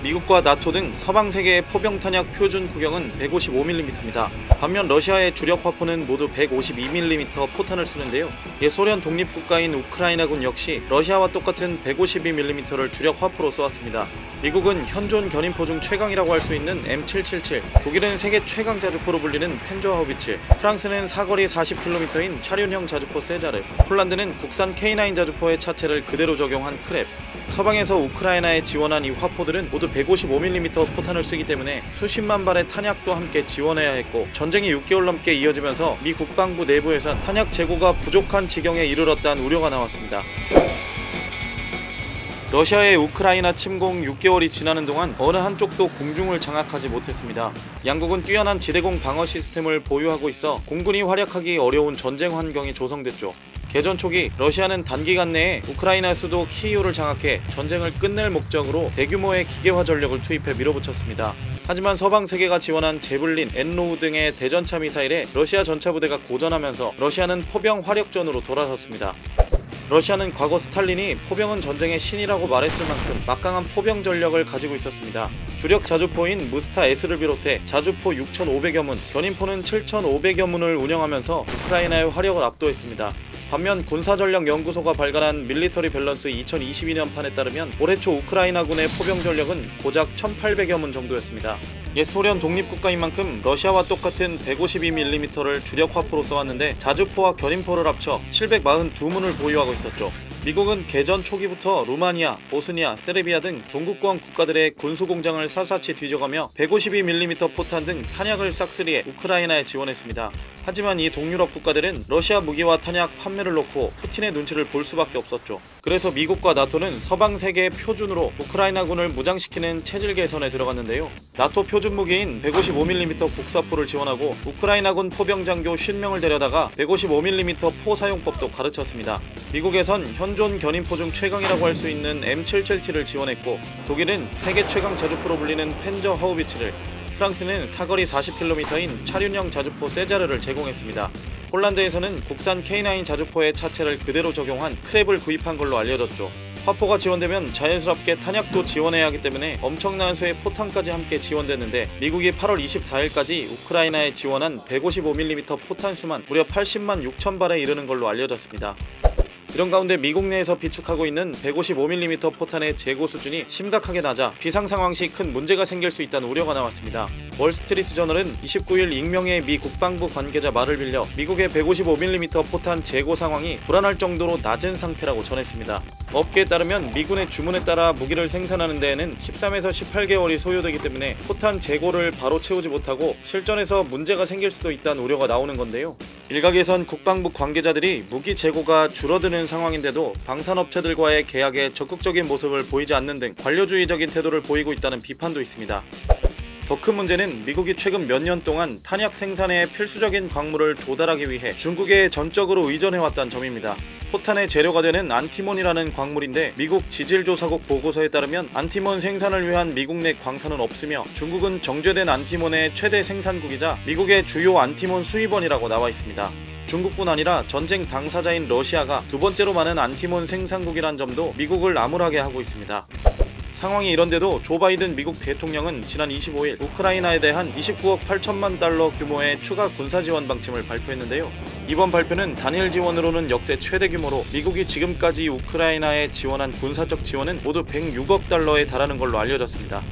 미국과 나토 등 서방 세계의 포병 탄약 표준 구경은 155mm입니다. 반면 러시아의 주력 화포는 모두 152mm 포탄을 쓰는데요. 옛소련 독립국가인 우크라이나군 역시 러시아와 똑같은 152mm를 주력 화포로 쏘았습니다. 미국은 현존 견인포 중 최강이라고 할 수 있는 M777, 독일은 세계 최강 자주포로 불리는 펜저 하우비츠, 프랑스는 사거리 40km인 차륜형 자주포 세자르, 폴란드는 국산 K9 자주포의 차체를 그대로 적용한 크랩. 서방에서 우크라이나에 지원한 이 화포들은 모두 155mm 포탄을 쓰기 때문에 수십만 발의 탄약도 함께 지원해야 했고, 전쟁이 6개월 넘게 이어지면서 미 국방부 내부에선 탄약 재고가 부족한 지경에 이르렀다는 우려가 나왔습니다. 러시아의 우크라이나 침공 6개월이 지나는 동안 어느 한쪽도 공중을 장악하지 못했습니다. 양국은 뛰어난 지대공 방어 시스템을 보유하고 있어 공군이 활약하기 어려운 전쟁 환경이 조성됐죠. 개전 초기 러시아는 단기간 내에 우크라이나 수도 키이우를 장악해 전쟁을 끝낼 목적으로 대규모의 기계화 전력을 투입해 밀어붙였습니다. 하지만 서방 세계가 지원한 제블린, 엔로우 등의 대전차 미사일에 러시아 전차부대가 고전하면서 러시아는 포병 화력전으로 돌아섰습니다. 러시아는 과거 스탈린이 포병은 전쟁의 신이라고 말했을 만큼 막강한 포병 전력을 가지고 있었습니다. 주력 자주포인 무스타 S를 비롯해 자주포 6,500여 문, 견인포는 7,500여 문을 운영하면서 우크라이나의 화력을 압도했습니다. 반면 군사전력연구소가 발간한 밀리터리 밸런스 2022년판에 따르면 올해 초 우크라이나군의 포병 전력은 고작 1,800여 문 정도였습니다. 옛 소련 독립국가인 만큼 러시아와 똑같은 152mm를 주력 화포로 써왔는데 자주포와 견인포를 합쳐 742문을 보유하고 있었죠. 미국은 개전 초기부터 루마니아, 보스니아, 세르비아 등 동국권 국가들의 군수공장을 샅샅이 뒤져가며 152mm 포탄 등 탄약을 싹쓸이해 우크라이나에 지원했습니다. 하지만 이 동유럽 국가들은 러시아 무기와 탄약 판매를 놓고 푸틴의 눈치를 볼 수밖에 없었죠. 그래서 미국과 나토는 서방 세계의 표준으로 우크라이나군을 무장시키는 체질 개선에 들어갔는데요. 나토 표준 무기인 155mm 국사포를 지원하고 우크라이나군 포병 장교 50명을 데려다가 155mm 포 사용법도 가르쳤습니다. 미국에선 현존 견인포 중 최강이라고 할 수 있는 M777을 지원했고, 독일은 세계 최강 자주포로 불리는 펜저 하우비츠를, 프랑스는 사거리 40km인 차륜형 자주포 세자르를 제공했습니다. 폴란드에서는 국산 K9 자주포의 차체를 그대로 적용한 크랩을 구입한 걸로 알려졌죠. 화포가 지원되면 자연스럽게 탄약도 지원해야 하기 때문에 엄청난 수의 포탄까지 함께 지원됐는데, 미국이 8월 24일까지 우크라이나에 지원한 155mm 포탄 수만 무려 80만 6천 발에 이르는 걸로 알려졌습니다. 이런 가운데 미국 내에서 비축하고 있는 155mm 포탄의 재고 수준이 심각하게 낮아 비상 상황 시 큰 문제가 생길 수 있다는 우려가 나왔습니다. 월스트리트 저널은 29일 익명의 미 국방부 관계자 말을 빌려 미국의 155mm 포탄 재고 상황이 불안할 정도로 낮은 상태라고 전했습니다. 업계에 따르면 미군의 주문에 따라 무기를 생산하는 데에는 13에서 18개월이 소요되기 때문에 포탄 재고를 바로 채우지 못하고 실전에서 문제가 생길 수도 있다는 우려가 나오는 건데요. 일각에선 국방부 관계자들이 무기 재고가 줄어드는 상황인데도 방산업체들과의 계약에 적극적인 모습을 보이지 않는 등 관료주의적인 태도를 보이고 있다는 비판도 있습니다. 더 큰 문제는 미국이 최근 몇 년 동안 탄약 생산에 필수적인 광물을 조달하기 위해 중국에 전적으로 의존해왔다는 점입니다. 포탄의 재료가 되는 안티몬이라는 광물인데, 미국 지질조사국 보고서에 따르면 안티몬 생산을 위한 미국 내 광산은 없으며 중국은 정제된 안티몬의 최대 생산국이자 미국의 주요 안티몬 수입원이라고 나와 있습니다. 중국뿐 아니라 전쟁 당사자인 러시아가 두 번째로 많은 안티몬 생산국이란 점도 미국을 암울하게 하고 있습니다. 상황이 이런데도 조 바이든 미국 대통령은 지난 25일 우크라이나에 대한 29억 8천만 달러 규모의 추가 군사지원 방침을 발표했는데요. 이번 발표는 단일 지원으로는 역대 최대 규모로 미국이 지금까지 우크라이나에 지원한 군사적 지원은 모두 106억 달러에 달하는 걸로 알려졌습니다.